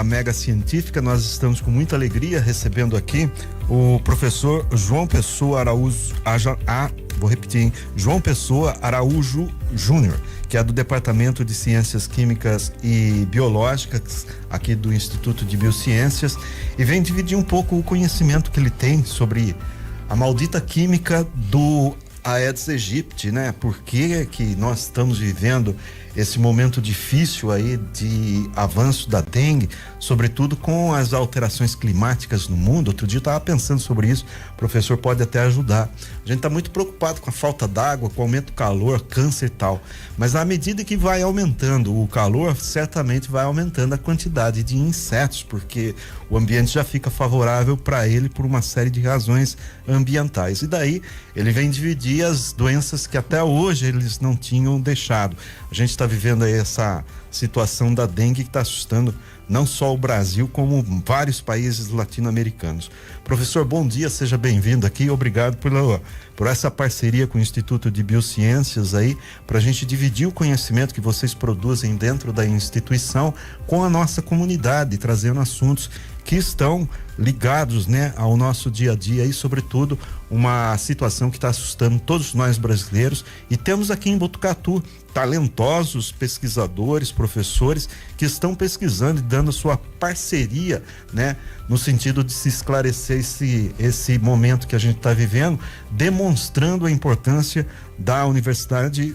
Mega Científica. Nós estamos com muita alegria recebendo aqui o professor João Pessoa Araújo, vou repetir, hein? João Pessoa Araújo Júnior, que é do Departamento de Ciências Químicas e Biológicas aqui do Instituto de Biociências, e vem dividir um pouco o conhecimento que ele tem sobre a maldita química do Aedes aegypti, né? Por que nós estamos vivendo esse momento difícil aí de avanço da dengue, sobretudo com as alterações climáticas no mundo. Outro dia eu estava pensando sobre isso, o professor pode até ajudar. A gente está muito preocupado com a falta d'água, com o aumento do calor, câncer e tal, mas à medida que vai aumentando o calor, certamente vai aumentando a quantidade de insetos, porque o ambiente já fica favorável para ele por uma série de razões ambientais. E daí ele vem dividir as doenças que até hoje eles não tinham deixado. A gente está vivendo aí essa situação da dengue que está assustando não só o Brasil, como vários países latino-americanos. Professor, bom dia, seja bem-vindo aqui, obrigado por essa parceria com o Instituto de Biociências aí, para a gente dividir o conhecimento que vocês produzem dentro da instituição com a nossa comunidade, trazendo assuntos que estão ligados, né, ao nosso dia a dia e, sobretudo, uma situação que está assustando todos nós brasileiros. E temos aqui em Botucatu talentosos pesquisadores, professores que estão pesquisando e dando sua parceria, né, no sentido de se esclarecer esse momento que a gente está vivendo, demonstrando a importância da universidade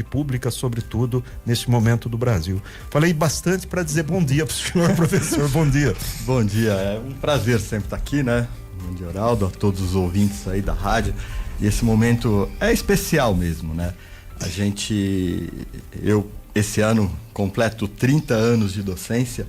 pública, sobretudo neste momento do Brasil. Falei bastante para dizer bom dia para o senhor, professor. Bom dia. Bom dia, é um prazer sempre estar aqui, né? Bom dia, Heraldo, a todos os ouvintes aí da rádio. E esse momento é especial mesmo, né? Eu esse ano completo 30 anos de docência,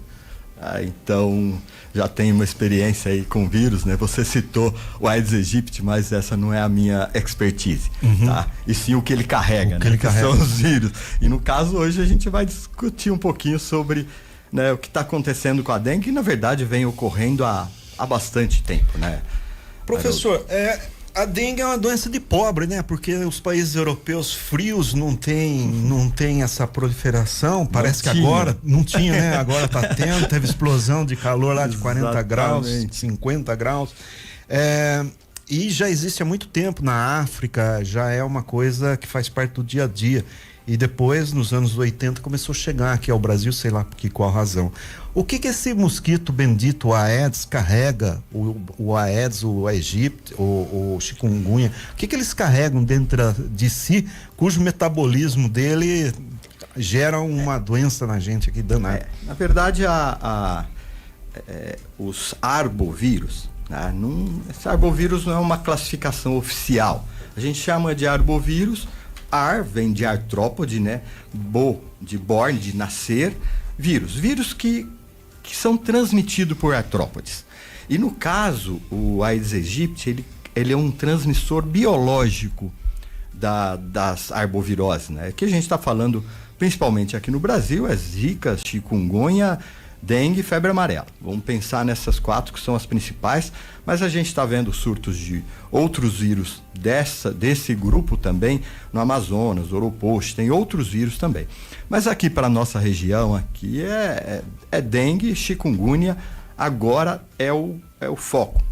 então já tenho uma experiência aí com vírus, né? Você citou o Aedes aegypti, mas essa não é a minha expertise, tá? E sim o que ele carrega, né? Que são os vírus. E no caso hoje a gente vai discutir um pouquinho sobre, né, o que está acontecendo com a dengue, que na verdade vem ocorrendo há bastante tempo, né? Professor, a dengue é uma doença de pobre, né? Porque os países europeus frios não tem essa proliferação. Parece que agora não tinha, né? Agora tá tendo, teve explosão de calor lá de 40 graus, 50 graus. E já existe há muito tempo na África, já é uma coisa que faz parte do dia a dia. E depois, nos anos 80, começou a chegar aqui ao Brasil, sei lá por qual razão. O que esse mosquito bendito, o Aedes, carrega? O Aedes, o aegypti, o chikungunya, o que eles carregam dentro de si, cujo metabolismo dele gera uma doença na gente aqui danada? Na verdade, os arbovírus, né? Esse arbovírus não é uma classificação oficial. A gente chama de arbovírus. Ar vem de artrópode, né? De born, de nascer. Vírus que são transmitidos por artrópodes. E no caso, o Aedes aegypti, ele é um transmissor biológico das arboviroses, né? Que a gente está falando principalmente aqui no Brasil, é zika, chikungunya, dengue e febre amarela. Vamos pensar nessas 4 que são as principais, mas a gente está vendo surtos de outros vírus desse grupo também no Amazonas, Oropost, tem outros vírus também. Mas aqui para nossa região aqui é dengue, chikungunya, agora é o foco.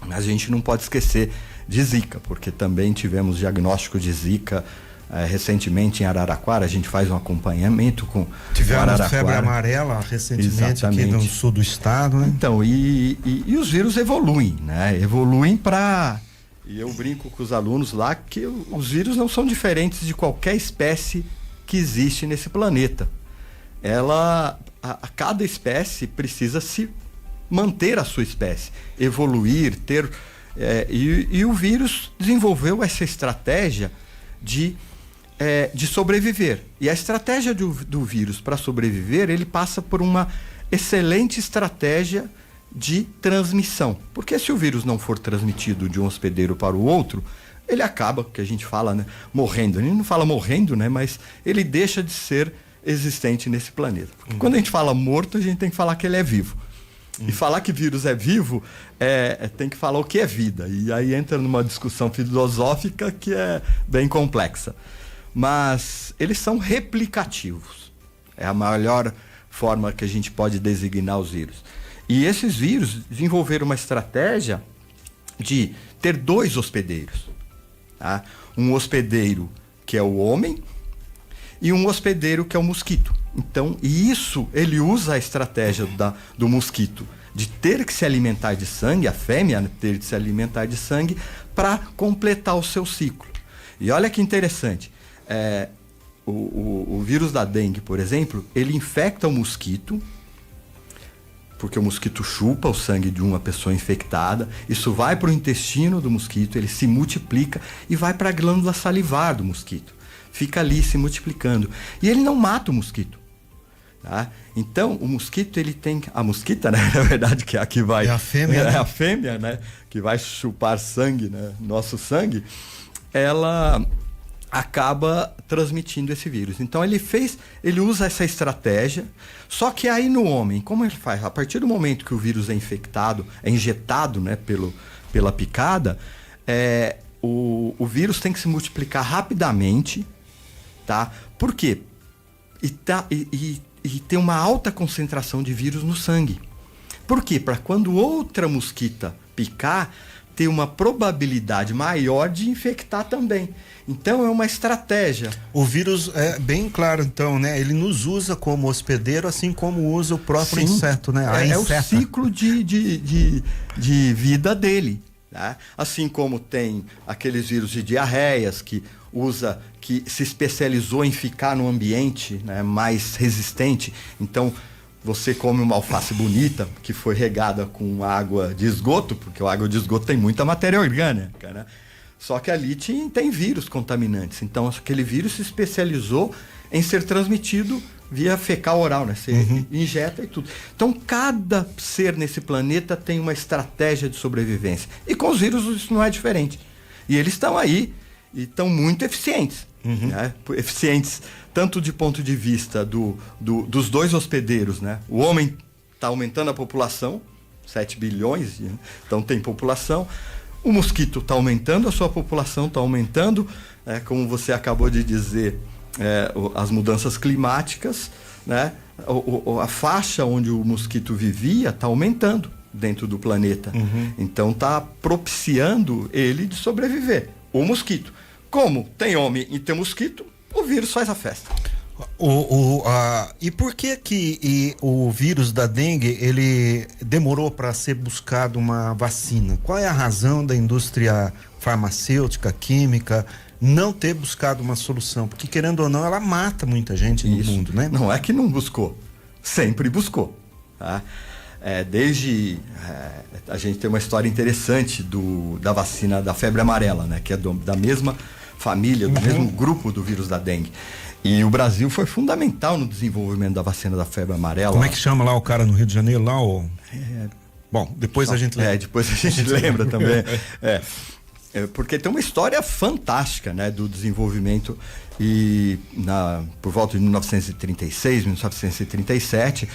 Mas a gente não pode esquecer de zika, porque também tivemos diagnóstico de zika recentemente em Araraquara. A gente faz um acompanhamento com Tivemos febre amarela recentemente. Exatamente. Aqui no sul do estado, né? Então, e os vírus evoluem, né? Evoluem e eu brinco com os alunos lá que os vírus não são diferentes de qualquer espécie que existe nesse planeta. Cada espécie precisa se manter a sua espécie, evoluir, e o vírus desenvolveu essa estratégia de sobreviver. E a estratégia do vírus para sobreviver, ele passa por uma excelente estratégia de transmissão. Porque se o vírus não for transmitido de um hospedeiro para o outro, ele acaba, que a gente fala, né, morrendo. A gente não fala morrendo, né, mas ele deixa de ser existente nesse planeta. Porque quando a gente fala morto, a gente tem que falar que ele é vivo. E falar que vírus é vivo, tem que falar o que é vida. E aí entra numa discussão filosófica que é bem complexa. Mas eles são replicativos. É a melhor forma que a gente pode designar os vírus. E esses vírus desenvolveram uma estratégia de ter 2 hospedeiros. Tá? Um hospedeiro que é o homem e um hospedeiro que é o mosquito. Então, isso ele usa a estratégia do mosquito de ter que se alimentar de sangue, a fêmea ter que se alimentar de sangue para completar o seu ciclo. E olha que interessante, o vírus da dengue, por exemplo, ele infecta o mosquito, porque o mosquito chupa o sangue de uma pessoa infectada, isso vai para o intestino do mosquito, ele se multiplica e vai para a glândula salivar do mosquito. Fica ali se multiplicando. E ele não mata o mosquito. Tá? Então, o mosquito, ele tem... A mosquita, né? Na verdade, que é a que vai... É a fêmea. É a fêmea, né? Que vai chupar sangue, né? Nosso sangue. Ela acaba transmitindo esse vírus. Então, ele usa essa estratégia. Só que aí no homem, como ele faz? A partir do momento que o vírus é infectado, é injetado, né? Pela picada, o vírus tem que se multiplicar rapidamente, tá? Por quê? E tem uma alta concentração de vírus no sangue. Por quê? Para quando outra mosquita picar, ter uma probabilidade maior de infectar também. Então é uma estratégia. O vírus é bem claro, então, né? Ele nos usa como hospedeiro, assim como usa o próprio inseto, né? É o ciclo de vida dele. Tá? Assim como tem aqueles vírus de diarreias que se especializou em ficar no ambiente, né, mais resistente. Então, você come uma alface bonita que foi regada com água de esgoto, porque a água de esgoto tem muita matéria orgânica, né? Só que ali tem vírus contaminantes. Então, aquele vírus se especializou em ser transmitido via fecal oral, né? Você injeta e tudo. Então, cada ser nesse planeta tem uma estratégia de sobrevivência. E com os vírus isso não é diferente. E eles estão aí e estão muito eficientes. Né? Eficientes tanto de ponto de vista dos 2 hospedeiros, né? O homem está aumentando a população, 7 bilhões, né? Então tem população. O mosquito está aumentando a sua população, está aumentando, como você acabou de dizer, as mudanças climáticas, né? A faixa onde o mosquito vivia está aumentando dentro do planeta. Então está propiciando ele de sobreviver, o mosquito. Como tem homem e tem mosquito, o vírus faz a festa. E por que o vírus da dengue ele demorou para ser buscado uma vacina? Qual é a razão da indústria farmacêutica, química, não ter buscado uma solução? Porque, querendo ou não, ela mata muita gente no mundo, né? Não é que não buscou, sempre buscou. Tá? A gente tem uma história interessante da vacina da febre amarela, né? Que é da mesma família, do mesmo grupo do vírus da dengue. E o Brasil foi fundamental no desenvolvimento da vacina da febre amarela. Como é que chama lá o cara no Rio de Janeiro? Lá o... Bom, depois a gente lembra. Depois a gente lembra também. Porque tem uma história fantástica, né, do desenvolvimento e por volta de 1936, 1937,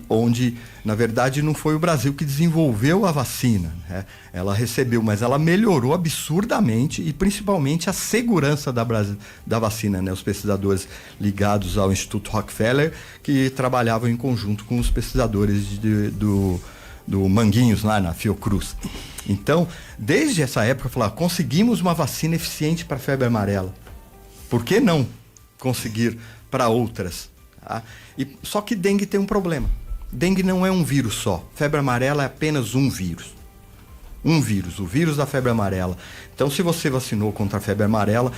onde, na verdade, não foi o Brasil que desenvolveu a vacina, né? Ela recebeu, mas ela melhorou absurdamente e principalmente a segurança da vacina, né? Os pesquisadores ligados ao Instituto Rockefeller, que trabalhavam em conjunto com os pesquisadores do Manguinhos, lá na Fiocruz. Então, desde essa época, falaram, conseguimos uma vacina eficiente para a febre amarela. Por que não conseguir para outras? Tá? Só que dengue tem um problema. Dengue não é um vírus só. Febre amarela é apenas um vírus. Um vírus, o vírus da febre amarela. Então, se você vacinou contra a febre amarela,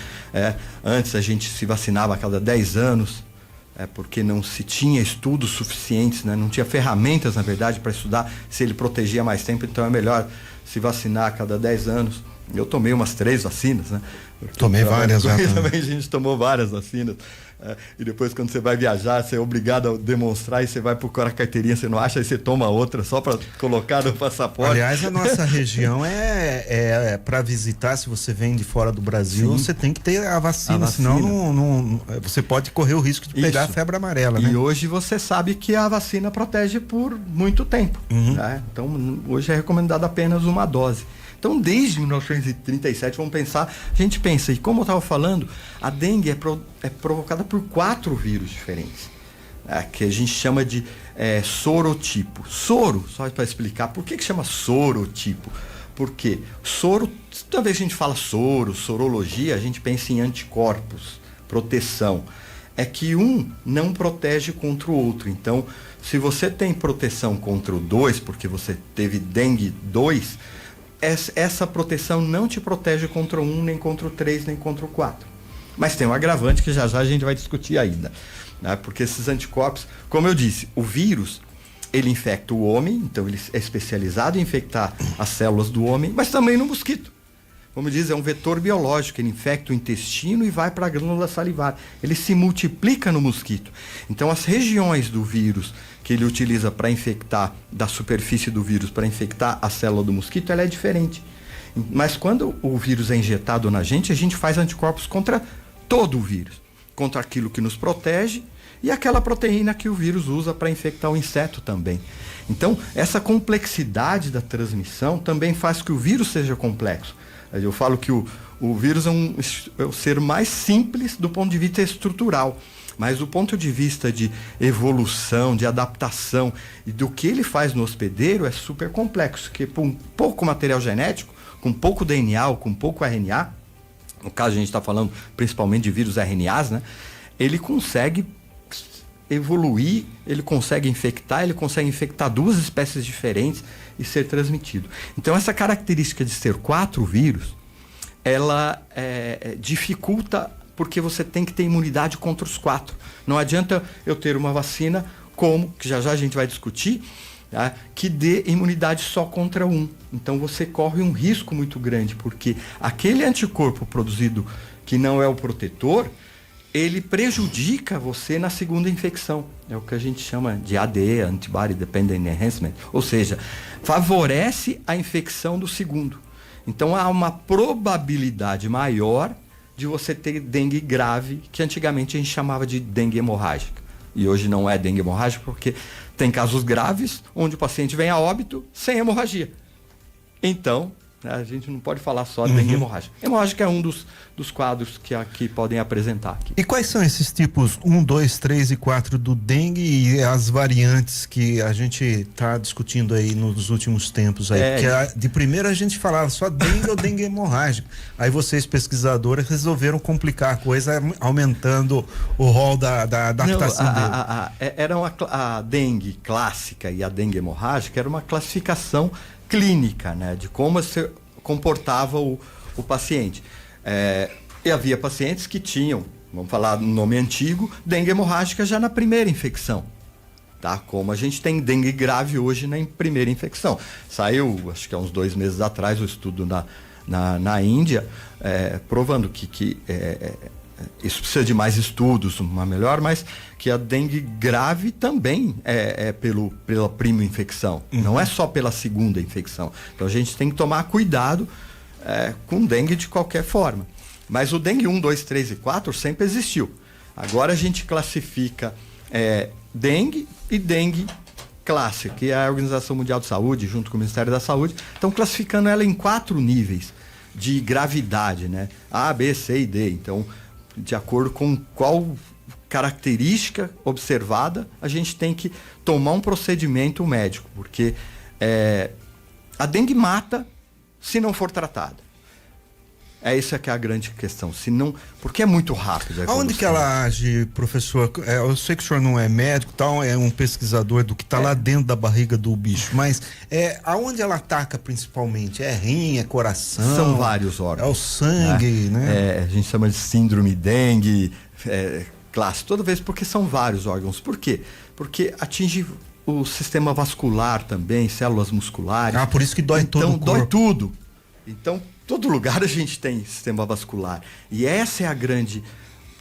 antes a gente se vacinava a cada 10 anos, porque não se tinha estudos suficientes, né? Não tinha ferramentas, na verdade, para estudar se ele protegia mais tempo, então é melhor se vacinar a cada 10 anos. Eu tomei umas 3 vacinas, né? Tomei várias já. Também a gente tomou várias vacinas. E depois, quando você vai viajar, você é obrigado a demonstrar e você vai procurar a carteirinha, você não acha, aí você toma outra só para colocar no passaporte. Aliás, a nossa região para visitar, se você vem de fora do Brasil, você tem que ter a vacina. Senão você pode correr o risco de pegar a febre amarela, né? E hoje você sabe que a vacina protege por muito tempo. Né? Então, hoje é recomendada apenas uma dose. Então, desde 1937, a gente pensa, e como eu estava falando, a dengue é provocada por 4 vírus diferentes. que a gente chama de sorotipo. Soro, só para explicar, por que chama sorotipo? Porque soro, toda vez que a gente fala soro, sorologia, a gente pensa em anticorpos, proteção. É que um não protege contra o outro. Então, se você tem proteção contra o 2, porque você teve dengue 2, essa proteção não te protege contra o 1, nem contra o 3, nem contra o 4. Mas tem um agravante que já a gente vai discutir ainda, né? Porque esses anticorpos, como eu disse, o vírus, ele infecta o homem, então ele é especializado em infectar as células do homem, mas também no mosquito. Como diz, é um vetor biológico, ele infecta o intestino e vai para a glândula salivar. Ele se multiplica no mosquito. Então, as regiões do vírus que ele utiliza para infectar, da superfície do vírus para infectar a célula do mosquito, ela é diferente. Mas quando o vírus é injetado na gente, a gente faz anticorpos contra todo o vírus. Contra aquilo que nos protege e aquela proteína que o vírus usa para infectar o inseto também. Então, essa complexidade da transmissão também faz que o vírus seja complexo. Eu falo que o vírus é o ser mais simples do ponto de vista estrutural, mas do ponto de vista de evolução, de adaptação e do que ele faz no hospedeiro é super complexo, porque com pouco material genético, com pouco DNA, com pouco RNA, no caso a gente está falando principalmente de vírus RNAs, né? Ele consegue evoluir, ele consegue infectar 2 espécies diferentes e ser transmitido. Então, essa característica de ser 4 vírus, ela dificulta, porque você tem que ter imunidade contra os 4. Não adianta eu ter uma vacina que já a gente vai discutir, tá? Que dê imunidade só contra um. Então, você corre um risco muito grande, porque aquele anticorpo produzido que não é o protetor, ele prejudica você na segunda infecção. É o que a gente chama de ADE, Antibody Dependent Enhancement. Ou seja, favorece a infecção do segundo. Então, há uma probabilidade maior de você ter dengue grave, que antigamente a gente chamava de dengue hemorrágica. E hoje não é dengue hemorrágica, porque tem casos graves onde o paciente vem a óbito sem hemorragia. Então, a gente não pode falar só de dengue hemorrágica. Hemorrágica é um dos quadros que aqui podem apresentar. Aqui. E quais são esses tipos 1, 2, 3 e 4 do dengue e as variantes que a gente está discutindo aí nos últimos tempos? Aí? De primeira a gente falava só dengue ou dengue hemorrágico. Aí vocês, pesquisadores, resolveram complicar a coisa, aumentando o rol da adaptação dele. A dengue clássica e a dengue hemorrágica era uma classificação clínica, né, de como se comportava o paciente. E havia pacientes que tinham, vamos falar no nome antigo, dengue hemorrágica já na primeira infecção. Tá? Como a gente tem dengue grave hoje na primeira infecção. Saiu, acho que há uns 2 meses atrás, o estudo na Índia, provando que isso precisa de mais estudos, uma melhor, mas que a dengue grave também é pela prima infecção, não é só pela segunda infecção. Então a gente tem que tomar cuidado com dengue de qualquer forma. Mas o dengue 1, 2, 3 e 4 sempre existiu. Agora a gente classifica dengue e dengue clássica, que é a Organização Mundial de Saúde, junto com o Ministério da Saúde, estão classificando ela em 4 níveis de gravidade, né? A, B, C e D. Então, de acordo com qual característica observada, a gente tem que tomar um procedimento médico, porque a dengue mata se não for tratada. Essa que é a grande questão. Se não, porque é muito rápido. Aonde que ela age, professor? Eu sei que o senhor não é médico, tal, é um pesquisador do que está lá dentro da barriga do bicho, mas aonde ela ataca principalmente? É rim, é coração? São vários órgãos. É o sangue, né? A gente chama de síndrome dengue, clássico, toda vez, porque são vários órgãos. Por quê? Porque atinge o sistema vascular também, células musculares. Por isso que dói todo o corpo. Então, dói tudo. Então, todo lugar a gente tem sistema vascular. E esse é a grande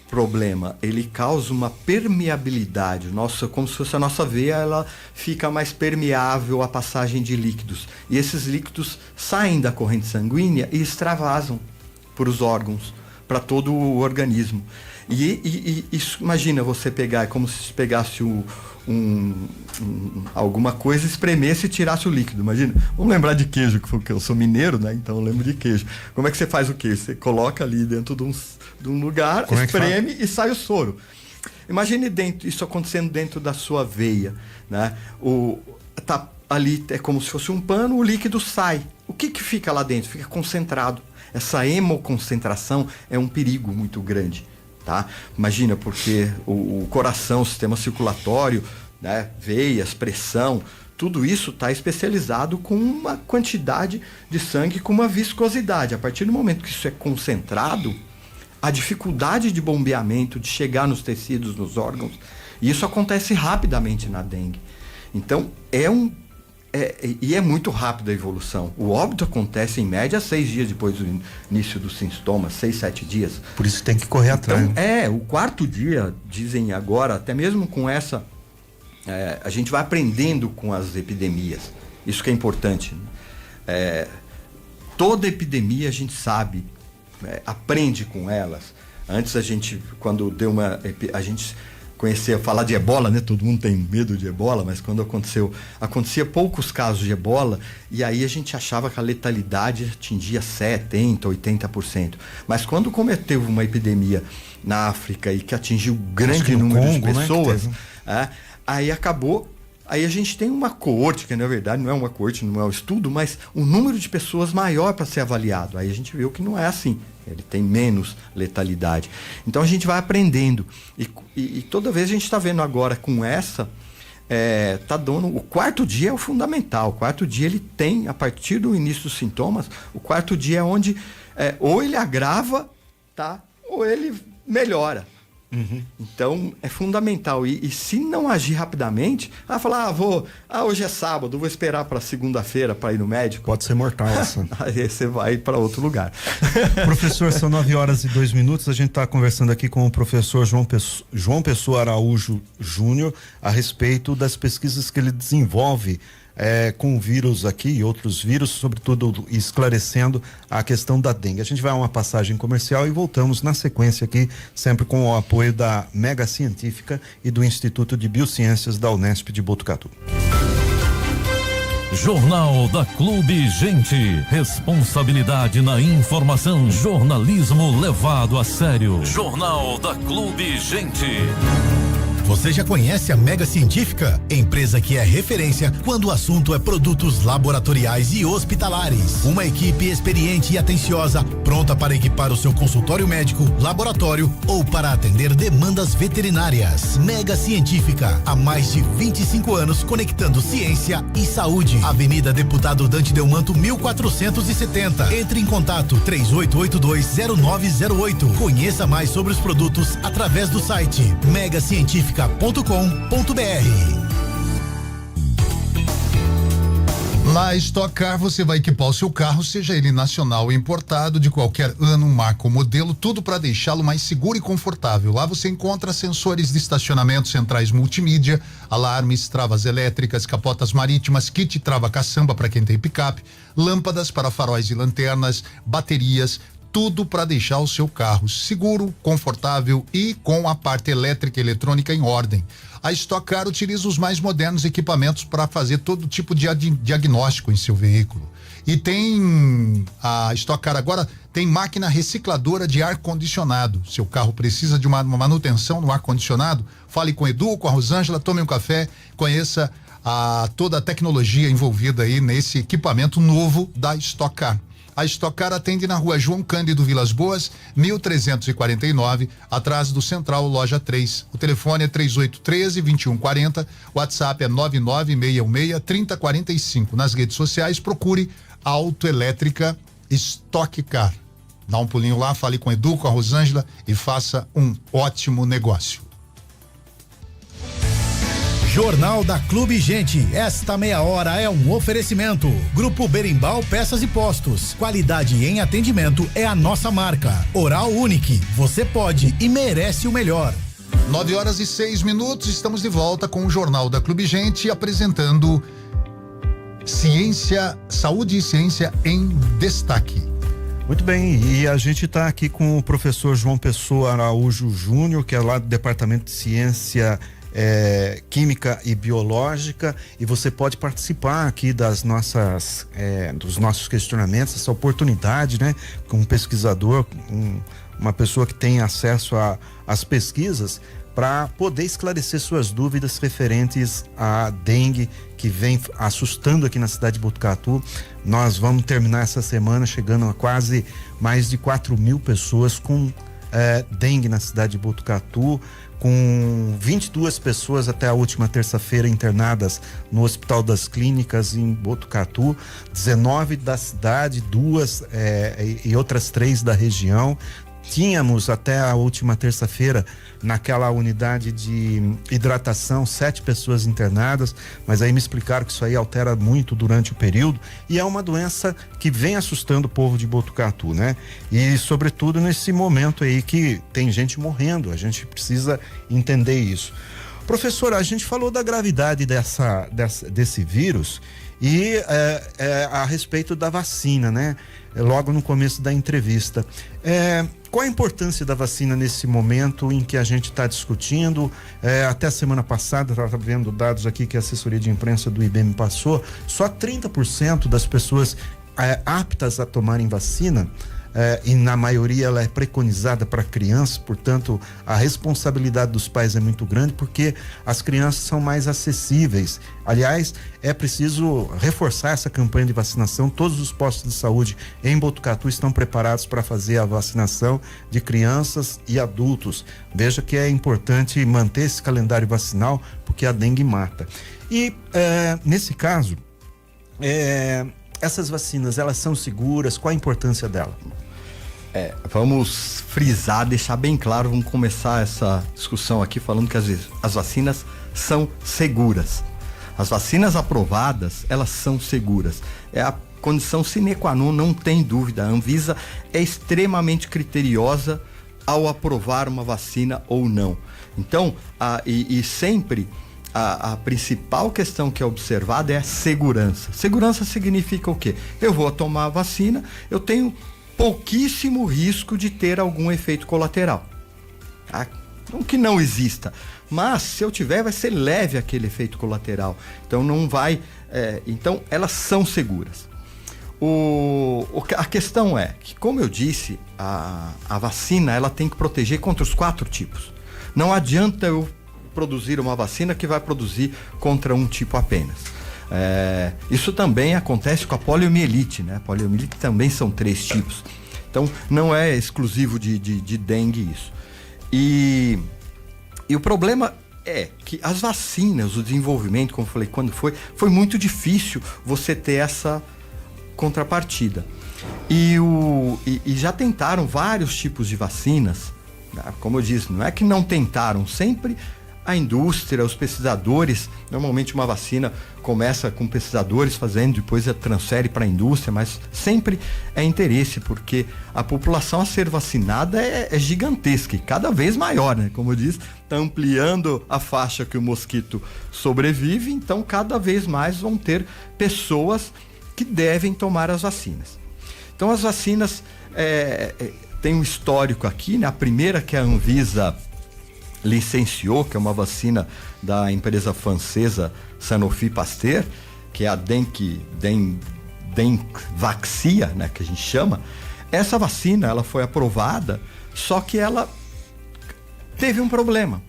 problema. Ele causa uma permeabilidade. Como se fosse a nossa veia, ela fica mais permeável à passagem de líquidos. E esses líquidos saem da corrente sanguínea e extravasam para os órgãos, para todo o organismo. E isso, imagina você pegar, é como se pegasse alguma coisa, espremesse e tirasse o líquido. Imagina, vamos lembrar de queijo, que eu sou mineiro, né? Então eu lembro de queijo. Como é que você faz o queijo? Você coloca ali dentro de um lugar, espreme e sai o soro. Imagine isso acontecendo dentro da sua veia, né? Tá ali, é como se fosse um pano, o líquido sai. O que fica lá dentro? Fica concentrado. Essa hemoconcentração é um perigo muito grande, tá? Imagina, porque o coração, o sistema circulatório, né, veias, pressão, tudo isso está especializado com uma quantidade de sangue com uma viscosidade. A partir do momento que isso é concentrado, a dificuldade de bombeamento, de chegar nos tecidos, nos órgãos, e isso acontece rapidamente na dengue. Então, é muito rápida a evolução. O óbito acontece em média 6 dias depois do início dos sintomas, 6, 7 dias. Por isso tem que correr atrás. Então, o 4º dia, dizem agora, até mesmo com essa... a gente vai aprendendo com as epidemias. Isso que é importante. Toda epidemia a gente sabe, aprende com elas. Antes quando a gente conhecia, falar de ebola, né? Todo mundo tem medo de ebola, mas quando acontecia poucos casos de ebola, e aí a gente achava que a letalidade atingia 70%, 80%. Mas quando teve uma epidemia na África e que atingiu grande número de pessoas, aí acabou. Aí a gente tem uma coorte, que na verdade não é uma coorte, não é um estudo, mas um número de pessoas maior para ser avaliado. Aí a gente viu que não é assim, ele tem menos letalidade. Então a gente vai aprendendo. E toda vez a gente está vendo agora com essa, tá dando. O 4º dia é o fundamental. O 4º dia ele tem, a partir do início dos sintomas, o 4º dia é onde ou ele agrava, tá? Ou ele melhora. Uhum. Então é fundamental, e se não agir rapidamente, falar, hoje é sábado, vou esperar para segunda-feira para ir no médico, pode ser mortal essa. Aí você vai para outro lugar. Professor, são 9h02, a gente está conversando aqui com o professor João Pessoa Araújo Júnior a respeito das pesquisas que ele desenvolve com o vírus aqui e outros vírus, sobretudo esclarecendo a questão da dengue. A gente vai a uma passagem comercial e voltamos na sequência aqui, sempre com o apoio da Mega Científica e do Instituto de Biociências da Unesp de Botucatu. Jornal da Clube Gente. Responsabilidade na informação. Jornalismo levado a sério. Jornal da Clube Gente. Você já conhece a Mega Científica? Empresa que é referência quando o assunto é produtos laboratoriais e hospitalares. Uma equipe experiente e atenciosa, pronta para equipar o seu consultório médico, laboratório ou para atender demandas veterinárias. Mega Científica, há mais de 25 anos conectando ciência e saúde. Avenida Deputado Dante Delmanto, 1470. Entre em contato 38820908. Conheça mais sobre os produtos através do site megacientifica.com.br. Na Stock Car você vai equipar o seu carro, seja ele nacional ou importado, de qualquer ano, marca ou modelo, tudo para deixá-lo mais seguro e confortável. Lá você encontra sensores de estacionamento, centrais multimídia, alarmes, travas elétricas, capotas marítimas, kit trava-caçamba para quem tem picape, lâmpadas para faróis e lanternas, baterias, tudo para deixar o seu carro seguro, confortável e com a parte elétrica e eletrônica em ordem. A Stock Car utiliza os mais modernos equipamentos para fazer todo tipo de diagnóstico em seu veículo. E a Stock Car agora tem máquina recicladora de ar-condicionado. Seu carro precisa de uma manutenção no ar-condicionado? Fale com o Edu, com a Rosângela, tome um café, conheça toda a tecnologia envolvida aí nesse equipamento novo da Stock Car. A Stock Car atende na rua João Cândido Vilas Boas, 1349, atrás do Central, loja 3. O telefone é 3813-2140, WhatsApp é 99616-3045. Nas redes sociais, procure Autoelétrica Stock Car. Dá um pulinho lá, fale com o Edu, com a Rosângela e faça um ótimo negócio. Jornal da Clube Gente. Esta meia hora é um oferecimento. Grupo Berimbau Peças e Postos. Qualidade em atendimento é a nossa marca. Oral Unique. Você pode e merece o melhor. 9h06, estamos de volta com o Jornal da Clube Gente, apresentando Ciência, Saúde e Ciência em Destaque. Muito bem, e a gente está aqui com o professor João Pessoa Araújo Júnior, que é lá do Departamento de Ciência Química e Biológica, e você pode participar aqui dos nossos questionamentos, essa oportunidade, né? Com um pesquisador, uma pessoa que tem acesso às pesquisas, para poder esclarecer suas dúvidas referentes à dengue que vem assustando aqui na cidade de Botucatu. Nós vamos terminar essa semana chegando a quase mais de 4.000 pessoas com dengue na cidade de Botucatu, com 22 pessoas até a última terça-feira internadas no Hospital das Clínicas em Botucatu, 19 da cidade, 2 e outras 3 da região. Tínhamos até a última terça-feira naquela unidade de hidratação 7 pessoas internadas, mas aí me explicaram que isso aí altera muito durante o período e é uma doença que vem assustando o povo de Botucatu, né? E sobretudo nesse momento aí que tem gente morrendo, a gente precisa entender isso. Professora, a gente falou da gravidade desse vírus e a respeito da vacina, né? Logo no começo da entrevista. Qual a importância da vacina nesse momento em que a gente está discutindo? Até a semana passada, estava vendo dados aqui que a assessoria de imprensa do IBM passou, só 30% das pessoas aptas a tomarem vacina, e na maioria ela é preconizada para crianças, portanto a responsabilidade dos pais é muito grande porque as crianças são mais acessíveis. Aliás, é preciso reforçar essa campanha de vacinação. Todos os postos de saúde em Botucatu estão preparados para fazer a vacinação de crianças e adultos. Veja que é importante manter esse calendário vacinal porque a dengue mata. E nesse caso, essas vacinas, elas são seguras? Qual a importância dela? Vamos frisar, deixar bem claro, vamos começar essa discussão aqui falando que as vacinas são seguras. As vacinas aprovadas, elas são seguras. É a condição sine qua non, não tem dúvida. A Anvisa é extremamente criteriosa ao aprovar uma vacina ou não. Então, sempre a principal questão que é observada é a segurança. Segurança significa o quê? Eu vou tomar a vacina, eu tenho pouquíssimo risco de ter algum efeito colateral. Tá? Não que não exista, mas se eu tiver, vai ser leve aquele efeito colateral. Então não vai. Então elas são seguras. A questão é que, como eu disse, a vacina ela tem que proteger contra os 4 tipos. Não adianta eu produzir uma vacina que vai produzir contra um tipo apenas. Isso também acontece com a poliomielite, né? A poliomielite também são 3 tipos. Então, não é exclusivo de dengue isso. E o problema é que as vacinas, o desenvolvimento, como eu falei, quando foi muito difícil você ter essa contrapartida. E já tentaram vários tipos de vacinas, né? Como eu disse, não é que não tentaram, sempre a indústria, os pesquisadores, normalmente uma vacina começa com pesquisadores fazendo, depois transfere para a indústria, mas sempre é interesse, porque a população a ser vacinada é gigantesca e cada vez maior, né? Como eu disse, está ampliando a faixa que o mosquito sobrevive, então cada vez mais vão ter pessoas que devem tomar as vacinas. Então as vacinas tem um histórico aqui, né? A primeira que a Anvisa licenciou, que é uma vacina da empresa francesa Sanofi Pasteur, que é a Denvaxia, né, que a gente chama. Essa vacina, ela foi aprovada, só que ela teve um problema.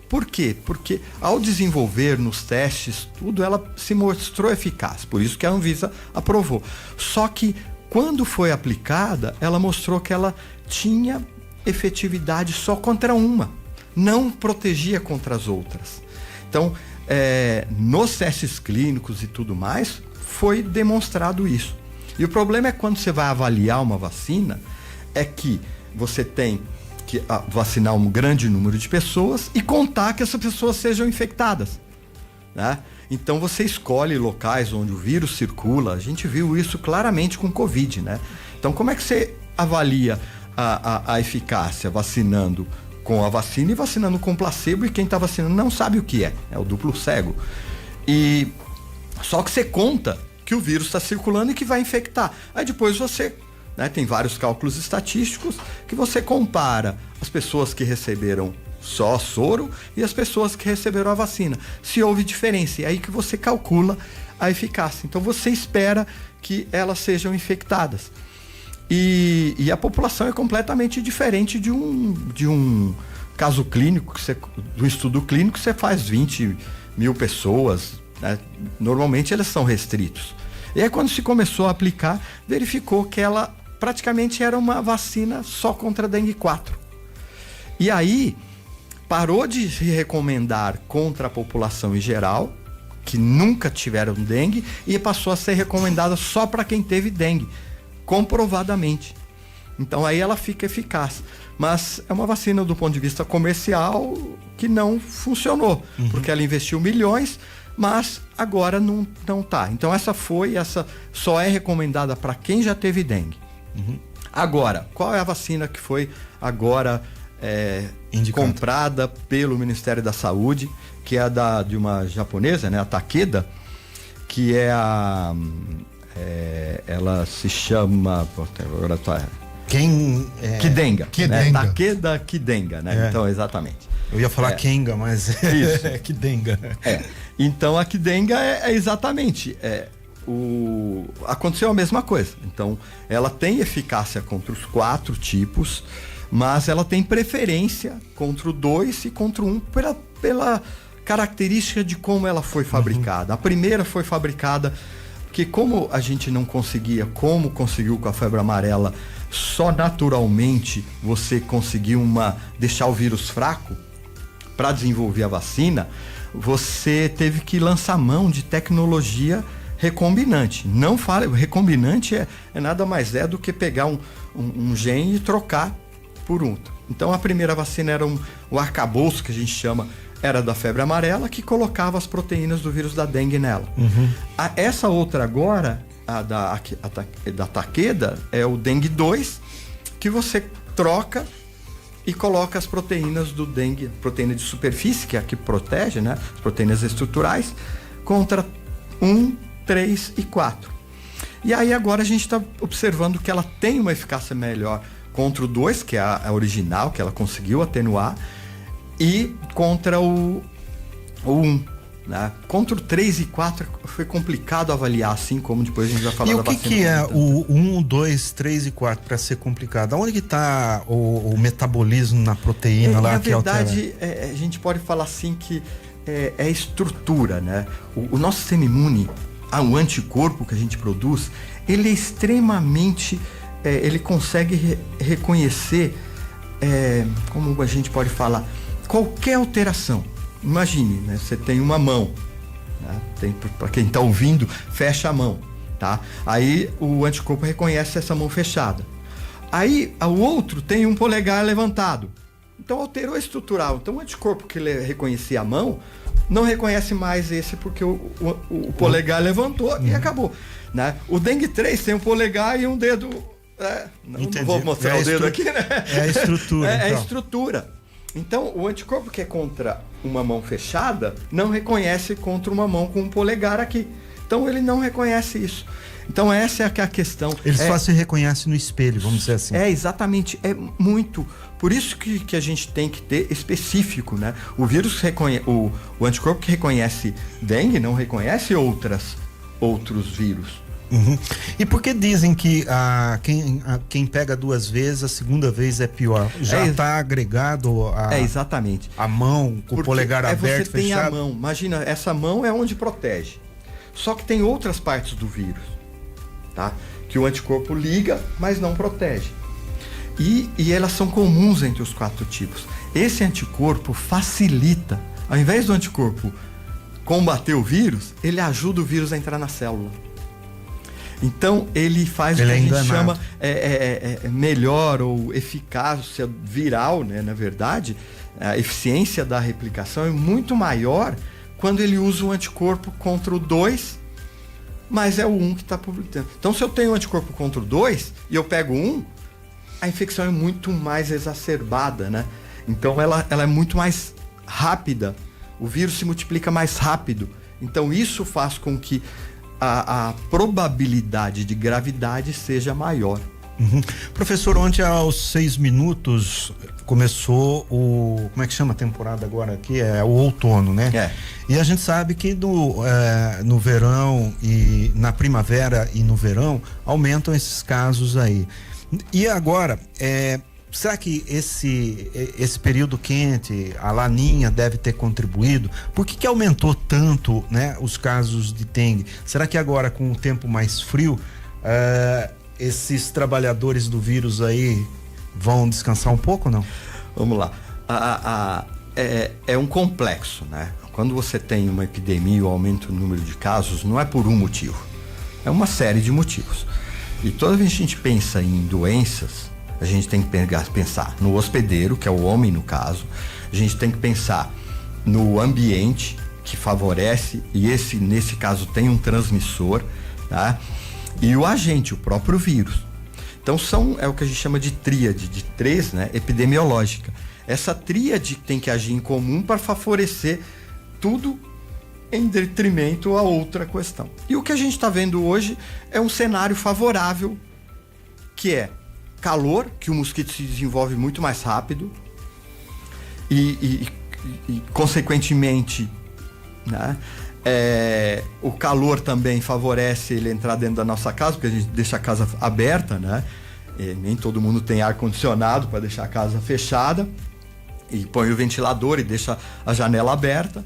Por quê? Porque ao desenvolver nos testes tudo, ela se mostrou eficaz, por isso que a Anvisa aprovou. Só que quando foi aplicada, ela mostrou que ela tinha efetividade só contra uma, não protegia contra as outras. Então, nos testes clínicos e tudo mais, foi demonstrado isso. E o problema é quando você vai avaliar uma vacina, é que você tem que vacinar um grande número de pessoas e contar que essas pessoas sejam infectadas, né? Então você escolhe locais onde o vírus circula. A gente viu isso claramente com Covid, né? Então como é que você avalia a eficácia vacinando com a vacina e vacinando com placebo, e quem está vacinando não sabe o que é o duplo cego. E só que você conta que o vírus está circulando e que vai infectar. Aí depois você, né, tem vários cálculos estatísticos que você compara as pessoas que receberam só soro e as pessoas que receberam a vacina. Se houve diferença, é aí que você calcula a eficácia. Então você espera que elas sejam infectadas. E a população é completamente diferente de um caso clínico, do estudo clínico, você faz 20 mil pessoas, né? Normalmente eles são restritos. E aí quando se começou a aplicar, verificou que ela praticamente era uma vacina só contra a dengue 4. E aí parou de se recomendar contra a população em geral, que nunca tiveram dengue, e passou a ser recomendada só para quem teve dengue, comprovadamente. Então aí ela fica eficaz. Mas é uma vacina do ponto de vista comercial que não funcionou, porque ela investiu milhões, mas agora não tá. Então essa só é recomendada para quem já teve dengue. Agora, qual é a vacina que foi agora comprada pelo Ministério da Saúde, que é de uma japonesa, né, a Takeda, que ela se chama... Agora tá... Kidenga. Né? Takeda Kidenga, né? Então, exatamente. Eu ia falar Kenga, mas é Kidenga. Então, a Kidenga é exatamente... Aconteceu a mesma coisa. Então, ela tem eficácia contra os 4 tipos, mas ela tem preferência contra o 2 e contra o 1 pela característica de como ela foi fabricada. A primeira foi fabricada porque, como a gente não conseguia, como conseguiu com a febre amarela, só naturalmente você conseguiu deixar o vírus fraco para desenvolver a vacina, você teve que lançar mão de tecnologia recombinante. Não fala, recombinante é nada mais do que pegar um gene e trocar por outro. Então a primeira vacina era o arcabouço, que a gente chama, era da febre amarela, que colocava as proteínas do vírus da dengue nela. Essa outra agora, a da Takeda, é o dengue 2, que você troca e coloca as proteínas do dengue, proteína de superfície, que é a que protege, né, as proteínas estruturais, contra 1, 3 e 4. E aí agora a gente está observando que ela tem uma eficácia melhor contra o 2, que é a original, que ela conseguiu atenuar, e contra o 1. Né? Contra o 3 e 4 foi complicado avaliar, assim como depois a gente vai falar da vacina. E o que é o 1, 2, 3 e 4 para ser complicado? Onde que está o metabolismo na proteína lá que altera? Na verdade, a gente pode falar assim que é estrutura, né? O nosso sistema imune, o anticorpo que a gente produz, ele é extremamente... ele consegue reconhecer, como a gente pode falar, qualquer alteração. Imagine, né? Você tem uma mão, né? Para quem está ouvindo, fecha a mão, tá? Aí o anticorpo reconhece essa mão fechada. Aí o outro tem um polegar levantado. Então alterou estrutural. Então o anticorpo que reconhecia a mão não reconhece mais esse, porque o polegar levantou e acabou, né? O dengue 3 tem um polegar e um dedo... não vou mostrar o dedo aqui, né? É a estrutura. É a estrutura. Então, o anticorpo que é contra uma mão fechada não reconhece contra uma mão com um polegar aqui. Então, ele não reconhece isso. Então, essa é a questão. Ele só se reconhece no espelho, vamos dizer assim. Exatamente. É muito. Por isso que a gente tem que ter específico, né? O vírus o anticorpo que reconhece dengue não reconhece outros vírus. E por que dizem que quem pega 2 vezes, a segunda vez é pior? Já está agregado exatamente. A mão, com o polegar aberto, você fechado? tem a mão. Imagina, essa mão é onde protege. Só que tem outras partes do vírus, tá? Que o anticorpo liga, mas não protege. E elas são comuns entre os 4 tipos. Esse anticorpo facilita, ao invés do anticorpo combater o vírus, ele ajuda o vírus a entrar na célula. Então, ele faz o que a gente chama melhor ou eficácia viral, né? Na verdade, a eficiência da replicação é muito maior quando ele usa o anticorpo contra o 2, mas é o 1 que está publicando. Então, se eu tenho um anticorpo contra o 2 e eu pego 1, a infecção é muito mais exacerbada, né? Então, ela é muito mais rápida. O vírus se multiplica mais rápido. Então, isso faz com que a probabilidade de gravidade seja maior. Professor, ontem aos 6 minutos começou como é que chama a temporada agora aqui? É o outono, né? E a gente sabe que no verão e na primavera e no verão aumentam esses casos aí. E agora, será que esse período quente, a laninha deve ter contribuído? Por que aumentou tanto, né, os casos de dengue? Será que agora, com o tempo mais frio, esses trabalhadores do vírus aí vão descansar um pouco ou não? Vamos lá. É um complexo, né? Quando você tem uma epidemia ou aumenta o número de casos, não é por um motivo. É uma série de motivos. E toda vez que a gente pensa em doenças, a gente tem que pensar no hospedeiro, que é o homem no caso. A gente tem que pensar no ambiente que favorece, e nesse caso tem um transmissor, tá? E o agente, o próprio vírus. Então é o que a gente chama de tríade, de 3, né, epidemiológica. Essa tríade tem que agir em comum para favorecer tudo em detrimento a outra questão. E o que a gente está vendo hoje é um cenário favorável, que é calor, que o mosquito se desenvolve muito mais rápido e consequentemente, né, o calor também favorece ele entrar dentro da nossa casa, porque a gente deixa a casa aberta, né? Nem todo mundo tem ar-condicionado para deixar a casa fechada, e põe o ventilador e deixa a janela aberta,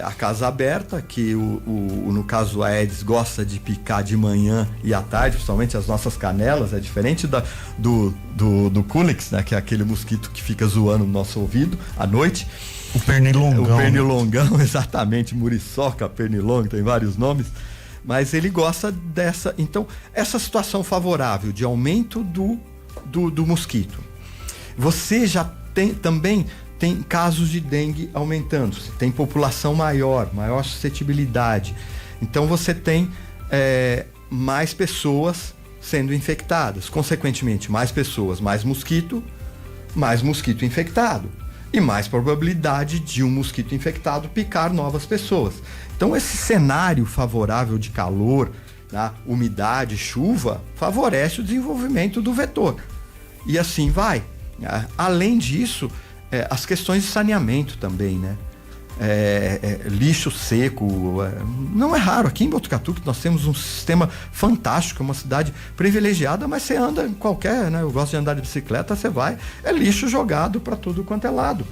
a casa aberta, que no caso a Aedes gosta de picar de manhã e à tarde, principalmente as nossas canelas. É diferente do Culex, né, que é aquele mosquito que fica zoando no nosso ouvido à noite. O pernilongão. O pernilongão, exatamente, muriçoca, pernilongo, tem vários nomes. Mas ele gosta dessa. Então, essa situação favorável de aumento do mosquito. Você já também tem casos de dengue aumentando. Você tem população maior suscetibilidade. Então, você tem mais pessoas sendo infectadas. Consequentemente, mais pessoas, mais mosquito infectado. E mais probabilidade de um mosquito infectado picar novas pessoas. Então, esse cenário favorável de calor, né, umidade, chuva, favorece o desenvolvimento do vetor. E assim vai. Além disso, as questões de saneamento também, né? Lixo seco, não é raro aqui em Botucatu, que nós temos um sistema fantástico, uma cidade privilegiada, mas você anda em qualquer, né? Eu gosto de andar de bicicleta, você vai, é lixo jogado para tudo quanto é lado,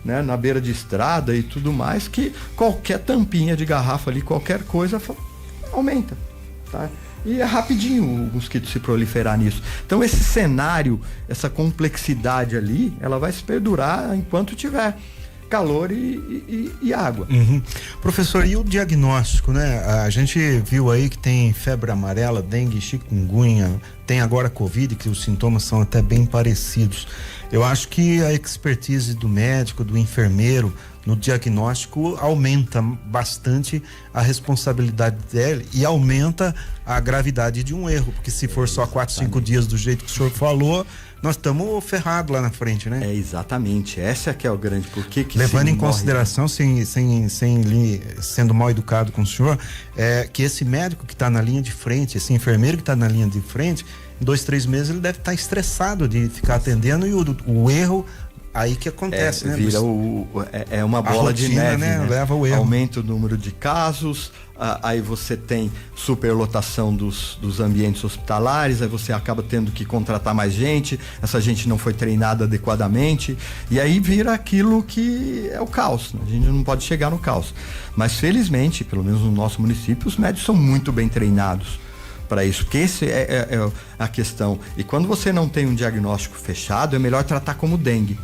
né? Na beira de estrada e tudo mais, que qualquer tampinha de garrafa ali, qualquer coisa aumenta, tá? E é rapidinho o mosquito se proliferar nisso. Então esse cenário, essa complexidade ali, ela vai se perdurar enquanto tiver calor e água. Uhum. Professor, e o diagnóstico, né? A gente viu aí que tem febre amarela, dengue, chikungunya, tem agora Covid, que os sintomas são até bem parecidos. Eu acho que a expertise do médico, do enfermeiro, no diagnóstico aumenta bastante a responsabilidade dele e aumenta a gravidade de um erro, porque se for só 4, 5 dias do jeito que o senhor falou, nós estamos ferrados lá na frente, né? Exatamente, essa que é o grande porquê que levando em consideração, sendo mal educado com o senhor, que esse médico que está na linha de frente, esse enfermeiro que está na linha de frente, em 2, 3 meses ele deve estar estressado de ficar atendendo, e o erro aí que acontece, né? Vira uma bola rotina, de neve, né? Leva o erro. Aumenta o número de casos, aí você tem superlotação dos ambientes hospitalares, aí você acaba tendo que contratar mais gente, essa gente não foi treinada adequadamente, e aí vira aquilo que é o caos, né? A gente não pode chegar no caos. Mas felizmente, pelo menos no nosso município, os médicos são muito bem treinados para isso, porque essa é a questão. E quando você não tem um diagnóstico fechado, é melhor tratar como dengue.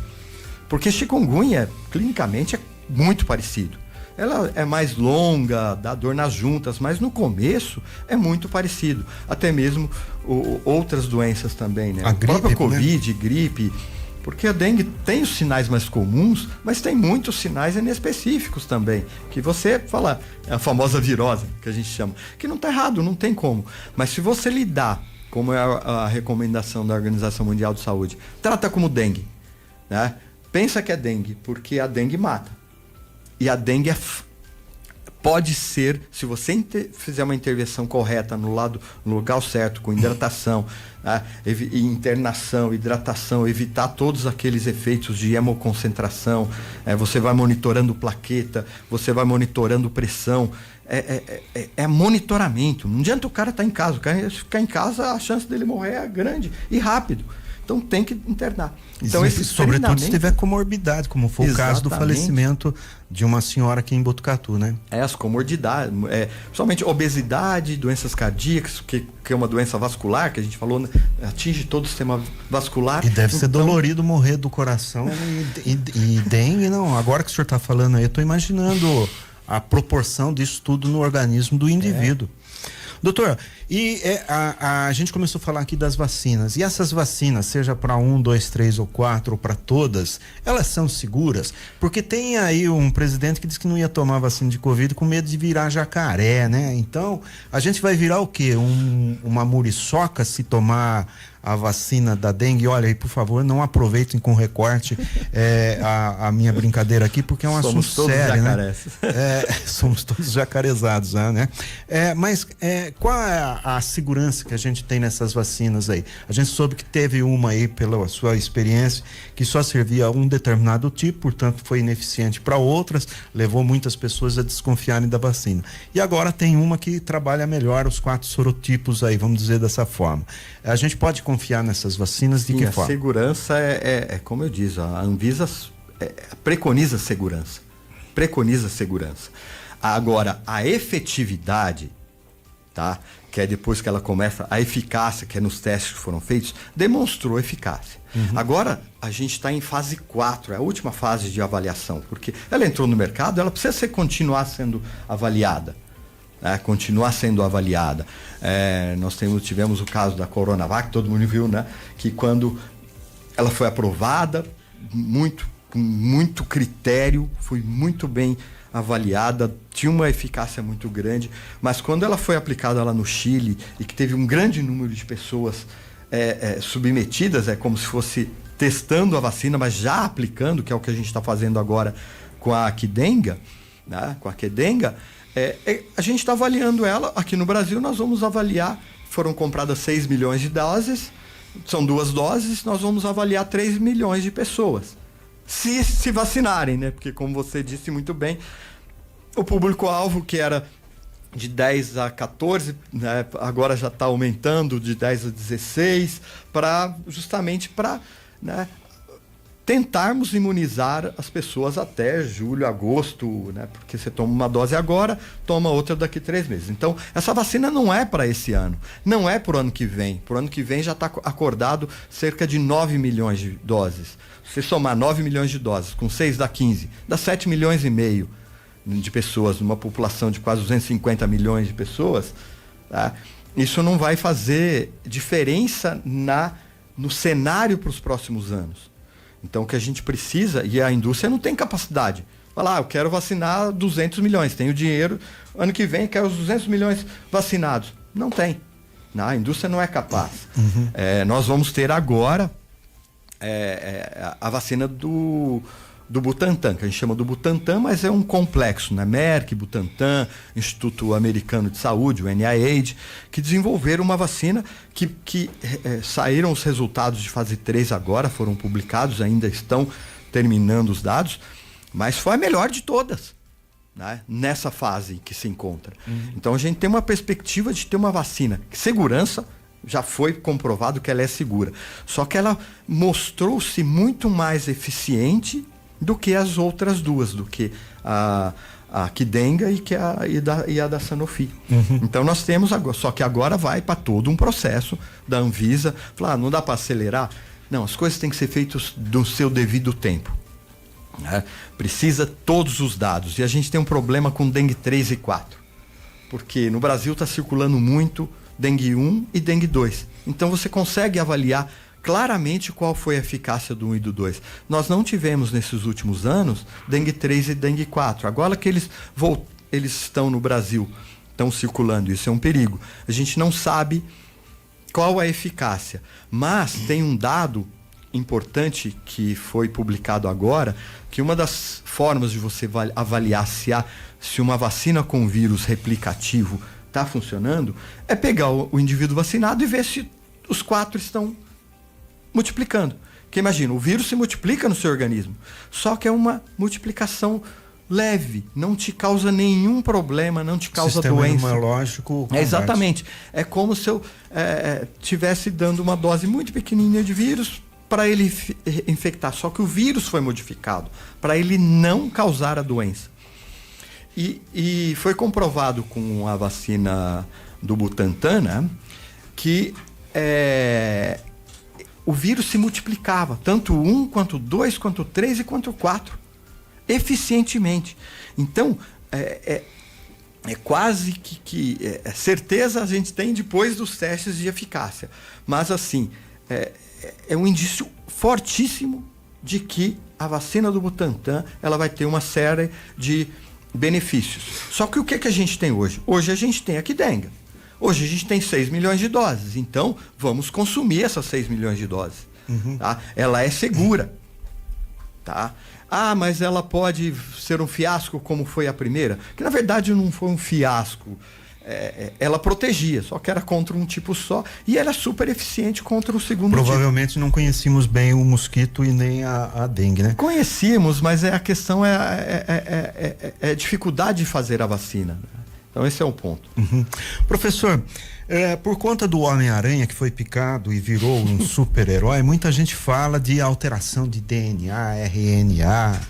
Porque chikungunya, clinicamente, é muito parecido. Ela é mais longa, dá dor nas juntas, mas no começo é muito parecido. Até mesmo outras doenças também, né? A gripe, Covid, né? Gripe. Porque a dengue tem os sinais mais comuns, mas tem muitos sinais inespecíficos também. Que você fala, é a famosa virose, que a gente chama. Que não está errado, não tem como. Mas se você lidar, como é a recomendação da Organização Mundial de Saúde, trata como dengue, né? Pensa que é dengue, porque a dengue mata. E a dengue pode ser, se você fizer uma intervenção correta no lugar certo, com hidratação, né? Internação, hidratação, evitar todos aqueles efeitos de hemoconcentração, você vai monitorando plaqueta, você vai monitorando pressão, é monitoramento. Não adianta o cara estar em casa, o cara ficar em casa, a chance dele morrer é grande e rápido. Então tem que internar. Então, esse sobretudo se tiver comorbidade, como foi o caso do falecimento de uma senhora aqui em Botucatu, né? As comorbidades, principalmente obesidade, doenças cardíacas, que é uma doença vascular, que a gente falou, né? Atinge todo o sistema vascular. E deve ser dolorido morrer do coração e dengue, não. Agora que o senhor está falando aí, eu estou imaginando a proporção disso tudo no organismo do indivíduo. Doutor, e a gente começou a falar aqui das vacinas. E essas vacinas, seja para 1, 2, 3 ou 4 ou para todas, elas são seguras? Porque tem aí um presidente que disse que não ia tomar vacina de Covid com medo de virar jacaré, né? Então, a gente vai virar o quê? Uma muriçoca se tomar a vacina da dengue? Olha aí, por favor, não aproveitem com recorte a minha brincadeira aqui, porque é um assunto sério, né? Somos todos jacarezados, né? Mas qual é a segurança que a gente tem nessas vacinas aí? A gente soube que teve uma aí, pela sua experiência, que só servia a um determinado tipo, portanto foi ineficiente para outras, levou muitas pessoas a desconfiarem da vacina. E agora tem uma que trabalha melhor os 4 sorotipos aí, vamos dizer dessa forma. A gente pode confiar nessas vacinas de que forma? A segurança como eu disse, a Anvisa preconiza segurança. Agora, a efetividade, tá? Que é depois que ela começa, a eficácia, que é nos testes que foram feitos, demonstrou eficácia. Agora, a gente está em fase 4, é a última fase de avaliação, porque ela entrou no mercado, ela precisa continuar sendo avaliada. Continuar sendo avaliada. Nós tivemos o caso da Coronavac, todo mundo viu, né? Que quando ela foi aprovada, com muito critério, foi muito bem avaliada, tinha uma eficácia muito grande, mas quando ela foi aplicada lá no Chile e que teve um grande número de pessoas submetidas, é como se fosse testando a vacina, mas já aplicando, que é o que a gente está fazendo agora com a Qdenga, né? Com a Qdenga, a gente está avaliando ela. Aqui no Brasil nós vamos avaliar, foram compradas 6 milhões de doses, são 2 doses, nós vamos avaliar 3 milhões de pessoas. Se vacinarem, né? Porque, como você disse muito bem, o público-alvo, que era de 10 a 14, né? Agora já está aumentando de 10 a 16, justamente para, né, tentarmos imunizar as pessoas até julho, agosto, né? Porque você toma uma dose agora, toma outra daqui 3 meses. Então, essa vacina não é para esse ano, não é para o ano que vem. Para o ano que vem já está acordado cerca de 9 milhões de doses. Se somar 9 milhões de doses com 6 dá 15, dá 7 milhões e meio de pessoas, numa população de quase 250 milhões de pessoas, tá? Isso não vai fazer diferença no cenário para os próximos anos. Então, o que a gente precisa, e a indústria não tem capacidade. Fala, eu quero vacinar 200 milhões, tenho dinheiro, ano que vem quero os 200 milhões vacinados. Não tem. A indústria não é capaz. Nós vamos ter agora a vacina do Butantan, que a gente chama do Butantan, mas é um complexo, né? Merck, Butantan, Instituto Americano de Saúde, o NIH, que desenvolveram uma vacina que saíram os resultados de fase 3 agora, foram publicados, ainda estão terminando os dados, mas foi a melhor de todas, né? Nessa fase em que se encontra. Então a gente tem uma perspectiva de ter uma vacina. Segurança, já foi comprovado que ela é segura. Só que ela mostrou-se muito mais eficiente do que as outras duas, do que a Qdenga e a da Sanofi. Então nós temos agora, só que agora vai para todo um processo da Anvisa. Falar, não dá para acelerar? Não, as coisas têm que ser feitas no seu devido tempo, né? Precisa todos os dados. E a gente tem um problema com dengue 3 e 4. Porque no Brasil está circulando muito dengue 1 e dengue 2. Então você consegue avaliar claramente qual foi a eficácia do 1 e do 2. Nós não tivemos nesses últimos anos dengue 3 e dengue 4. Agora que eles estão no Brasil, estão circulando, isso é um perigo. A gente não sabe qual a eficácia, mas tem um dado importante que foi publicado agora, que uma das formas de você avaliar se uma vacina com vírus replicativo está funcionando é pegar o indivíduo vacinado e ver se os 4 estão multiplicando. Porque imagina, o vírus se multiplica no seu organismo, só que é uma multiplicação leve, não te causa nenhum problema, não te causa Sistema doença. imunológico combate. Exatamente. É como se eu tivesse dando uma dose muito pequenininha de vírus para ele infectar. Só que o vírus foi modificado para ele não causar a doença. E foi comprovado com a vacina do Butantan, né, que o vírus se multiplicava, tanto 1, quanto 2, quanto 3 e quanto 4, eficientemente. Então, é quase que certeza a gente tem depois dos testes de eficácia. Mas, assim, é um indício fortíssimo de que a vacina do Butantan ela vai ter uma série de benefícios. Só que o que a gente tem hoje? Hoje a gente tem a Qdenga. Hoje a gente tem 6 milhões de doses. Então, vamos consumir essas 6 milhões de doses. Tá? Ela é segura. Tá? Ah, mas ela pode ser um fiasco como foi a primeira? Que na verdade não foi um fiasco. Ela protegia, só que era contra um tipo só. E era super eficiente contra o segundo Provavelmente tipo. não conhecíamos bem o mosquito e nem a dengue, né? Conhecíamos, mas a questão é a dificuldade de fazer a vacina. Então esse é o ponto. Professor, por conta do Homem-Aranha que foi picado e virou um super-herói, muita gente fala de alteração de DNA, RNA.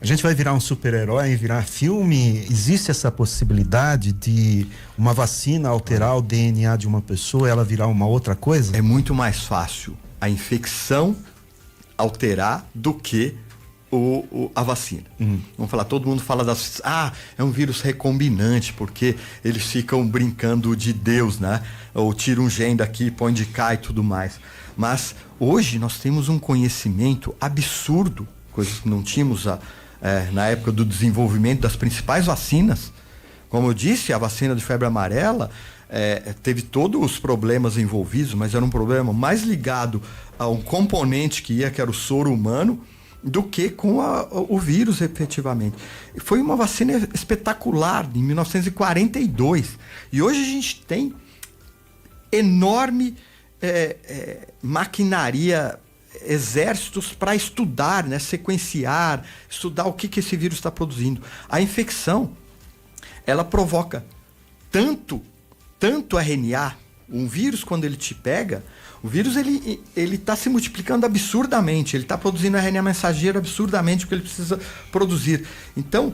A gente vai virar um super-herói, virar filme? Existe essa possibilidade de uma vacina alterar o DNA de uma pessoa e ela virar uma outra coisa? É muito mais fácil a infecção alterar do que a vacina. Vamos falar, todo mundo fala é um vírus recombinante, porque eles ficam brincando de Deus, né? Ou tira um gene daqui, põe de cá e tudo mais. Mas hoje nós temos um conhecimento absurdo, coisas que não tínhamos na época do desenvolvimento das principais vacinas. Como eu disse, a vacina de febre amarela teve todos os problemas envolvidos, mas era um problema mais ligado a um componente que era o soro humano, do que com o vírus, efetivamente. Foi uma vacina espetacular, em 1942. E hoje a gente tem enorme maquinaria, exércitos para estudar, né, sequenciar, estudar o que esse vírus está produzindo. A infecção, ela provoca tanto RNA. Um vírus, quando ele te pega, o vírus ele está se multiplicando absurdamente, ele está produzindo RNA mensageiro absurdamente, porque ele precisa produzir. Então,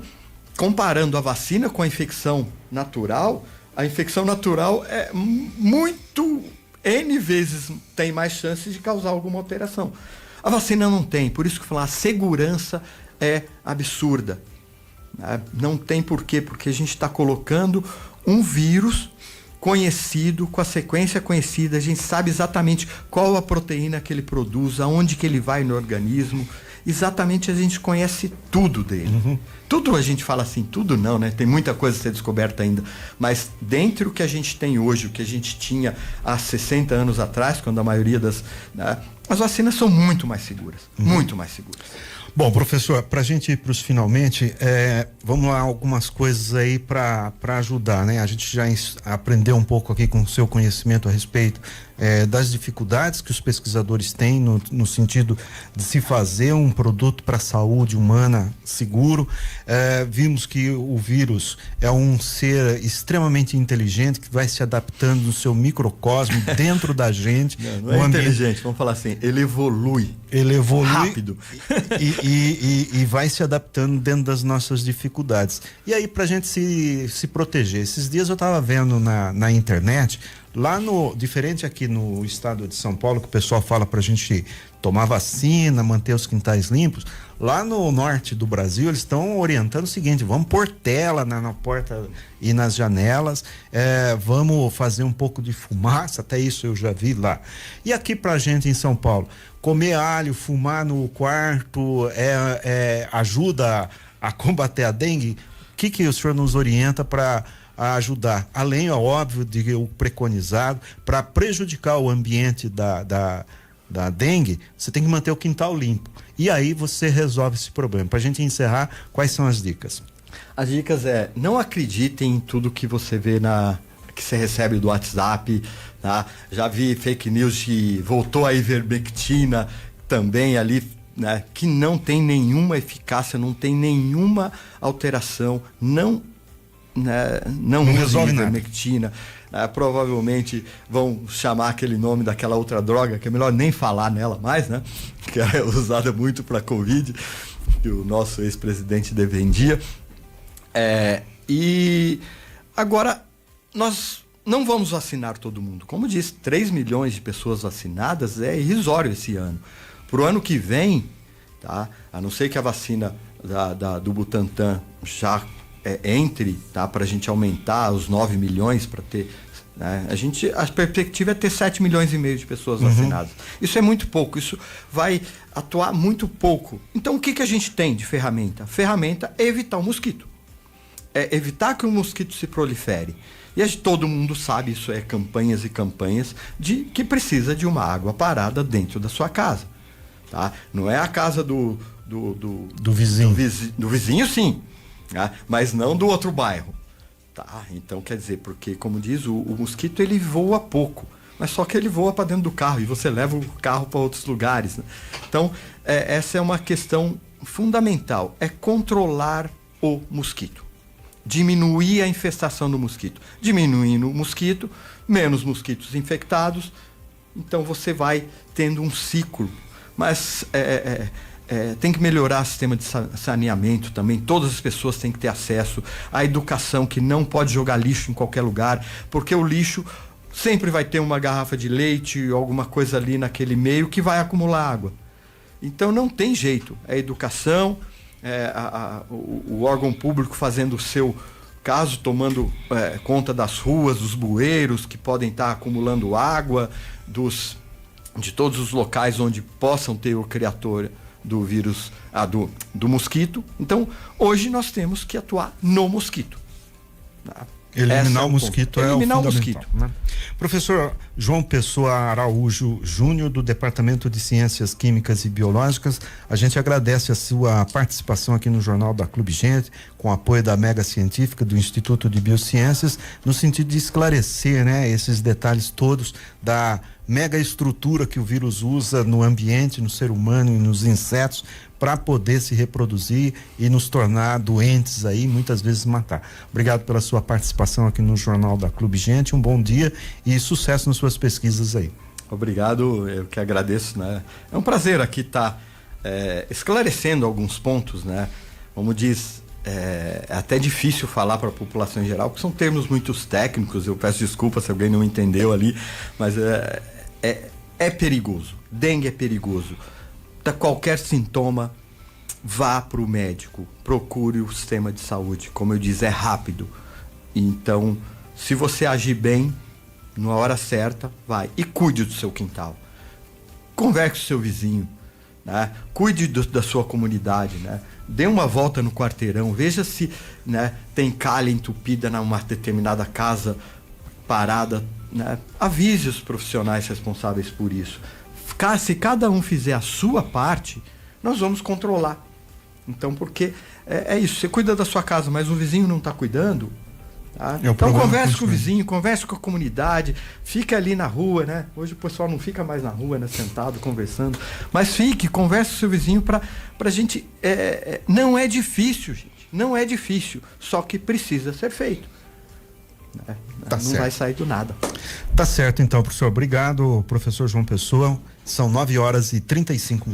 comparando a vacina com a infecção natural, a infecção natural é muito, N vezes tem mais chances de causar alguma alteração. A vacina não tem, por isso que eu falo, a segurança é absurda. Não tem porquê, porque a gente está colocando um vírus conhecido, com a sequência conhecida, a gente sabe exatamente qual a proteína que ele produz, aonde que ele vai no organismo, exatamente a gente conhece tudo dele. Tudo a gente fala assim, tudo não, né? Tem muita coisa a ser descoberta ainda, mas dentre o que a gente tem hoje, o que a gente tinha há 60 anos atrás, quando a maioria as vacinas são muito mais seguras, muito mais seguras. Bom, professor, para a gente ir para os finalmente, vamos lá, algumas coisas aí para ajudar, né? A gente já aprendeu um pouco aqui com o seu conhecimento a respeito das dificuldades que os pesquisadores têm no sentido de se fazer um produto para a saúde humana seguro. Vimos que o vírus é um ser extremamente inteligente que vai se adaptando no seu microcosmo dentro da gente. Não é inteligente, vamos falar assim, ele evolui rápido e vai se adaptando dentro das nossas dificuldades. E aí, pra gente se proteger, esses dias eu estava vendo na internet, lá diferente aqui no estado de São Paulo, que o pessoal fala pra gente tomar vacina, manter os quintais limpos, lá no norte do Brasil eles estão orientando o seguinte: vamos pôr tela na porta e nas janelas, vamos fazer um pouco de fumaça, até isso eu já vi lá. E aqui pra gente em São Paulo, comer alho, fumar no quarto ajuda a combater a dengue? O que o senhor nos orienta para ajudar, além, óbvio, de o preconizado, para prejudicar o ambiente da dengue? Você tem que manter o quintal limpo. E aí você resolve esse problema. Para a gente encerrar, quais são as dicas? As dicas não acreditem em tudo que você vê que você recebe do WhatsApp, tá? Já vi fake news de voltou a ivermectina também ali né, que não tem nenhuma eficácia, não tem nenhuma alteração, não resolve nada. ivermectina. Provavelmente vão chamar aquele nome daquela outra droga, que é melhor nem falar nela mais, né? Que é usada muito para Covid, que o nosso ex-presidente defendia. E agora, nós não vamos vacinar todo mundo. Como disse, 3 milhões de pessoas vacinadas é irrisório esse ano. Para o ano que vem, tá? A não ser que a vacina do Butantan já entre, tá? Para a gente aumentar os 9 milhões para ter, né? A perspectiva é ter 7 milhões e meio de pessoas vacinadas. Isso é muito pouco, isso vai atuar muito pouco. Então o que a gente tem de ferramenta? A ferramenta é evitar o mosquito. É evitar que o mosquito se prolifere. E todo mundo sabe, isso é campanhas e campanhas, de que precisa de uma água parada dentro da sua casa. Tá? Não é a casa do vizinho. Do vizinho, sim. Tá? Mas não do outro bairro. Tá? Então, quer dizer, porque, como diz, o mosquito ele voa pouco. Mas só que ele voa para dentro do carro e você leva o carro para outros lugares. Né? Então, essa é uma questão fundamental. É controlar o mosquito. Diminuir a infestação do mosquito. Diminuindo o mosquito, menos mosquitos infectados. Então, você vai tendo um ciclo. Mas tem que melhorar o sistema de saneamento também. Todas as pessoas têm que ter acesso à educação, que não pode jogar lixo em qualquer lugar, porque o lixo sempre vai ter uma garrafa de leite ou alguma coisa ali naquele meio que vai acumular água. Então não tem jeito. É educação, o órgão público fazendo o seu caso, tomando conta das ruas, dos bueiros que podem estar acumulando água, de todos os locais onde possam ter o criador do vírus, do mosquito. Então, hoje nós temos que atuar no mosquito. Eliminar o mosquito é o fundamental, né? Professor João Pessoa Araújo Júnior, do Departamento de Ciências Químicas e Biológicas, a gente agradece a sua participação aqui no Jornal da Clube Gente, com apoio da Mega Científica, do Instituto de Biociências, no sentido de esclarecer, né, esses detalhes todos da mega estrutura que o vírus usa no ambiente, no ser humano e nos insetos, para poder se reproduzir e nos tornar doentes aí, muitas vezes matar. Obrigado pela sua participação aqui no Jornal da Clube Gente, um bom dia e sucesso nas suas pesquisas aí. Obrigado, eu que agradeço, né? É um prazer aqui estar esclarecendo alguns pontos, né? Como diz, é até difícil falar para a população em geral, porque são termos muito técnicos, eu peço desculpa se alguém não entendeu ali, mas é perigoso. Dengue é perigoso. Qualquer sintoma, vá para o médico, procure o sistema de saúde. Como eu disse, é rápido. Então, se você agir bem, na hora certa, vai. E cuide do seu quintal. Converse com o seu vizinho, né? Cuide da sua comunidade, né? Dê uma volta no quarteirão, veja se, né, tem calha entupida numa determinada casa parada, né? Avise os profissionais responsáveis por isso. Se cada um fizer a sua parte, nós vamos controlar. Então, porque é isso, você cuida da sua casa, mas o vizinho não está cuidando, tá? Então converse com o vizinho, converse com a comunidade, fica ali na rua, né? Hoje o pessoal não fica mais na rua, né? Sentado, conversando, mas converse com o seu vizinho para a gente, não é difícil, gente, não é difícil, só que precisa ser feito. Não certo. Vai sair do nada. Tá certo então, professor. Obrigado, professor João Pessoa. São 9h35.